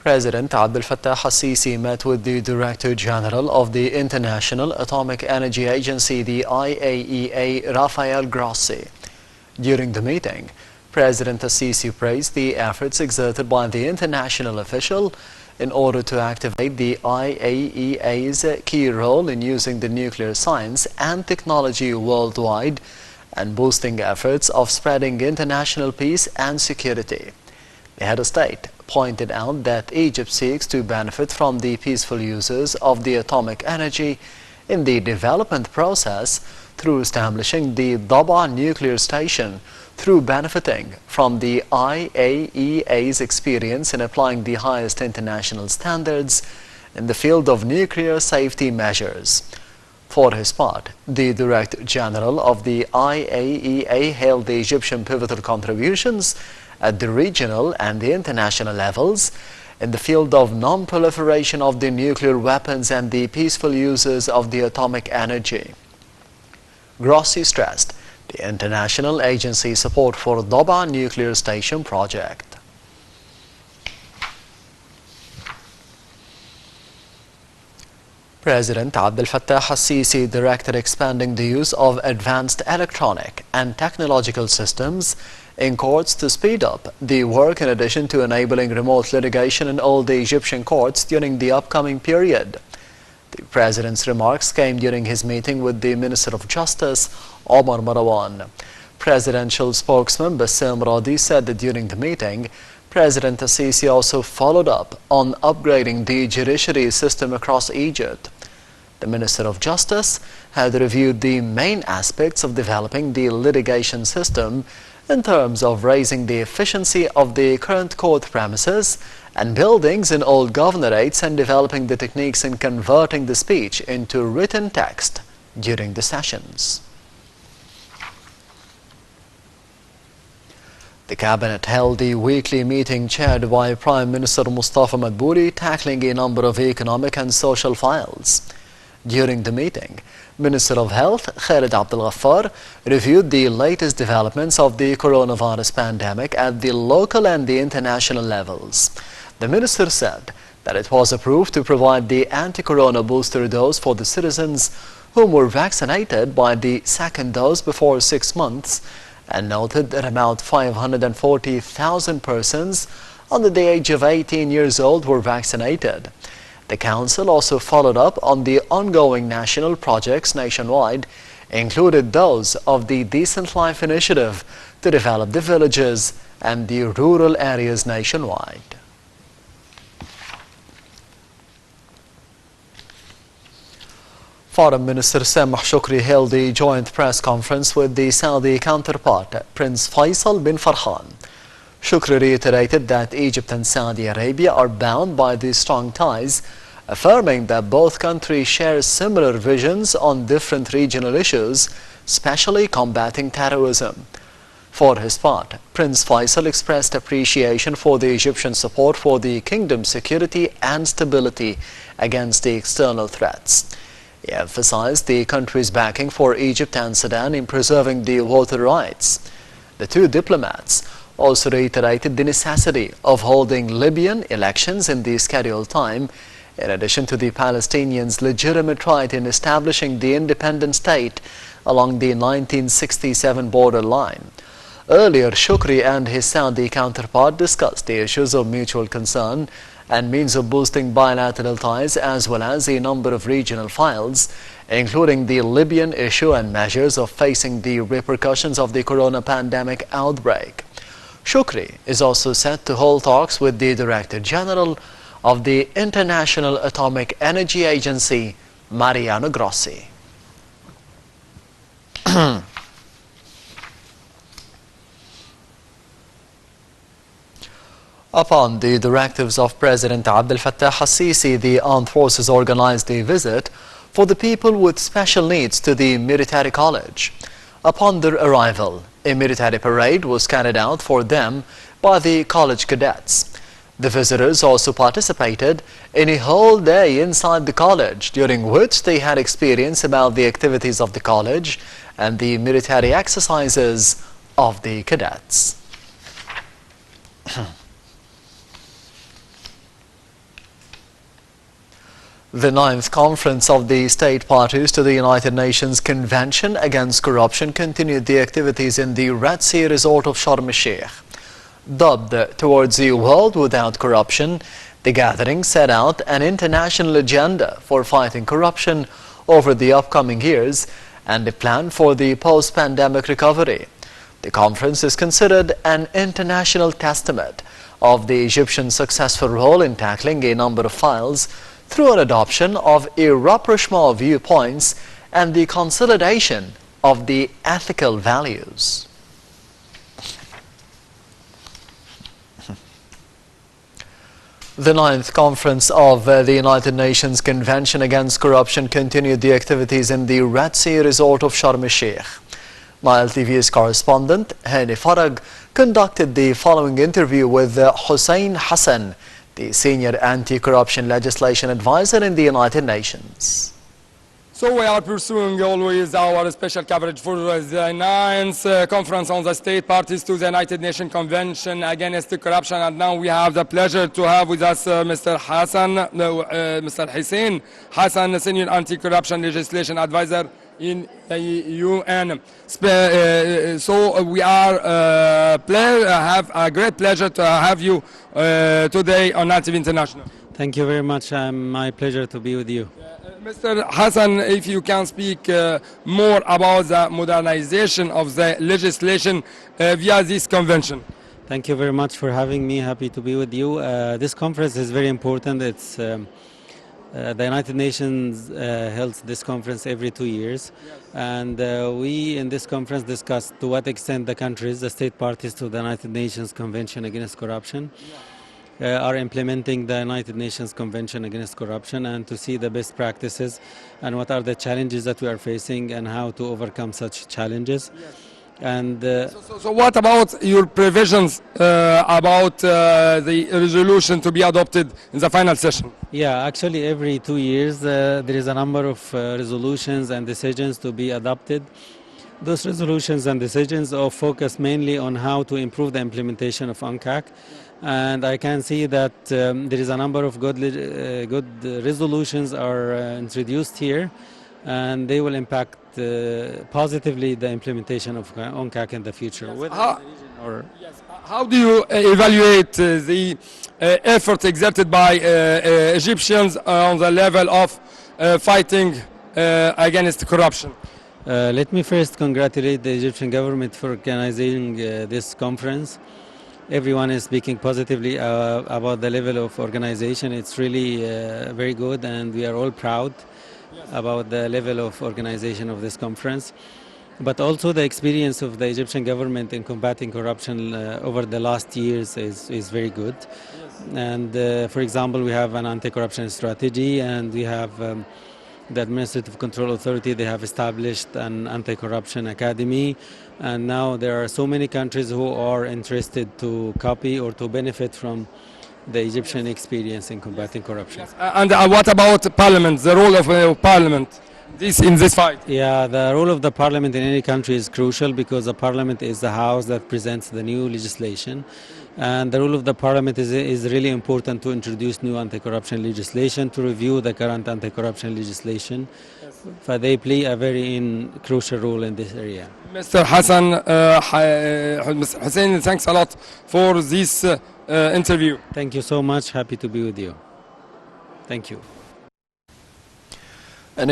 President Abdel Fattah AlSissi met with the Director General of the International Atomic Energy Agency, the IAEA, Rafael Grossi. During the meeting, President AlSissi praised the efforts exerted by the international official in order to activate the IAEA's key role in using the nuclear science and technology worldwide and boosting efforts of spreading international peace and security. The head of state pointed out that Egypt seeks to benefit from the peaceful uses of the atomic energy in the development process through establishing the Daba nuclear station, through benefiting from the IAEA's experience in applying the highest international standards in the field of nuclear safety measures. For his part, the Director General of the IAEA hailed the Egyptian pivotal contributions at the regional and the international levels in the field of non-proliferation of the nuclear weapons and the peaceful uses of the atomic energy. Grossi stressed the international agency's support for Daba nuclear station project. President Abdel Fattah AlSissi directed expanding the use of advanced electronic and technological systems in courts to speed up the work, in addition to enabling remote litigation in all the Egyptian courts during the upcoming period. The President's remarks came during his meeting with the Minister of Justice, Omar Marwan. Presidential spokesman Bassem Radi said that during the meeting, President AlSissi also followed up on upgrading the judiciary system across Egypt. The Minister of Justice had reviewed the main aspects of developing the litigation system in terms of raising the efficiency of the current court premises and buildings in all governorates and developing the techniques in converting the speech into written text during the sessions. The Cabinet held a weekly meeting chaired by Prime Minister Mustafa Madbouli, tackling a number of economic and social files. During the meeting, Minister of Health Khalid Abdel reviewed the latest developments of the coronavirus pandemic at the local and the international levels. The minister said that it was approved to provide the anti-corona booster dose for the citizens whom were vaccinated by the second dose before 6 months, and noted that about 540,000 persons under the age of 18 years old were vaccinated. The Council also followed up on the ongoing national projects nationwide, included those of the Decent Life Initiative to develop the villages and the rural areas nationwide. Foreign Minister Samah Shukri held a joint press conference with the Saudi counterpart, Prince Faisal bin Farhan. Shukri reiterated that Egypt and Saudi Arabia are bound by these strong ties, affirming that both countries share similar visions on different regional issues, especially combating terrorism. For his part, Prince Faisal expressed appreciation for the Egyptian support for the kingdom's security and stability against the external threats. He emphasized the country's backing for Egypt and Sudan in preserving the water rights. The two diplomats also reiterated the necessity of holding Libyan elections in the scheduled time, in addition to the Palestinians' legitimate right in establishing the independent state along the 1967 border line. Earlier, Shukri and his Saudi counterpart discussed the issues of mutual concern and means of boosting bilateral ties, as well as a number of regional files, including the Libyan issue and measures of facing the repercussions of the corona pandemic outbreak. Shukri is also set to hold talks with the Director General of the International Atomic Energy Agency, Mariano Grossi. Upon the directives of President Abdel Fattah AlSissi, the armed forces organized a visit for the people with special needs to the military college. Upon their arrival, a military parade was carried out for them by the college cadets. The visitors also participated in a whole day inside the college, during which they had experience about the activities of the college and the military exercises of the cadets. The ninth conference of the state parties to the United Nations Convention Against Corruption continued the activities in the Red Sea resort of Sharm el-Sheikh. Dubbed Towards a World Without Corruption, the gathering set out an international agenda for fighting corruption over the upcoming years and a plan for the post-pandemic recovery. The conference is considered an international testament of the Egyptian successful role in tackling a number of files through an adoption of a rapprochement of viewpoints and the consolidation of the ethical values. The ninth conference of the United Nations Convention Against Corruption continued the activities in the Red Sea resort of Sharm el-Sheikh. Nile TV's correspondent Hani Farag conducted the following interview with Hussein Hassan, the senior anti-corruption legislation advisor in the United Nations. So we are pursuing always our special coverage for the ninth conference on the state parties to the United Nations Convention Against Corruption, and now we have the pleasure to have with us Mr. Hussein Hassan, senior anti-corruption legislation advisor in the UN. So we are have a great pleasure to have you today on Native International. Thank you very much. My pleasure to be with you. Mr. Hassan, if you can speak more about the modernization of the legislation via this convention. Thank you very much for having me. Happy to be with you. This conference is very important. It's the United Nations holds this conference every 2 years, and we in this conference discussed to what extent the countries, the state parties to the United Nations Convention Against Corruption, are implementing the United Nations Convention Against Corruption, and to see the best practices and what are the challenges that we are facing and how to overcome such challenges. And so what about your provisions about the resolution to be adopted in the final session? yeah, actually every 2 years there is a number of resolutions and decisions to be adopted. Those resolutions and decisions are focused mainly on how to improve the implementation of UNCAC. And I can see that there is a number of good resolutions are introduced here, and they will impact positively the implementation of UNCAC in the future. How do you evaluate the effort exerted by Egyptians on the level of fighting against corruption? Let me first congratulate the Egyptian government for organizing this conference. Everyone is speaking positively about the level of organization. It's really very good, and we are all proud about the level of organization of this conference. But also the experience of the Egyptian government in combating corruption over the last years is very good. And for example, we have an anti-corruption strategy, and we have the Administrative Control Authority. They have established an anti-corruption academy, and now there are so many countries who are interested to copy or to benefit from the Egyptian experience in combating corruption. And what about Parliament, the role of Parliament in this fight? Yeah, the role of the Parliament in any country is crucial, because the Parliament is the house that presents the new legislation. And the role of the Parliament is really important to introduce new anti-corruption legislation, to review the current anti-corruption legislation. So they play a very crucial role in this area. Mr. Hassan, Mr. Hussein, thanks a lot for this interview. Thank you so much. Happy to be with you. Thank you.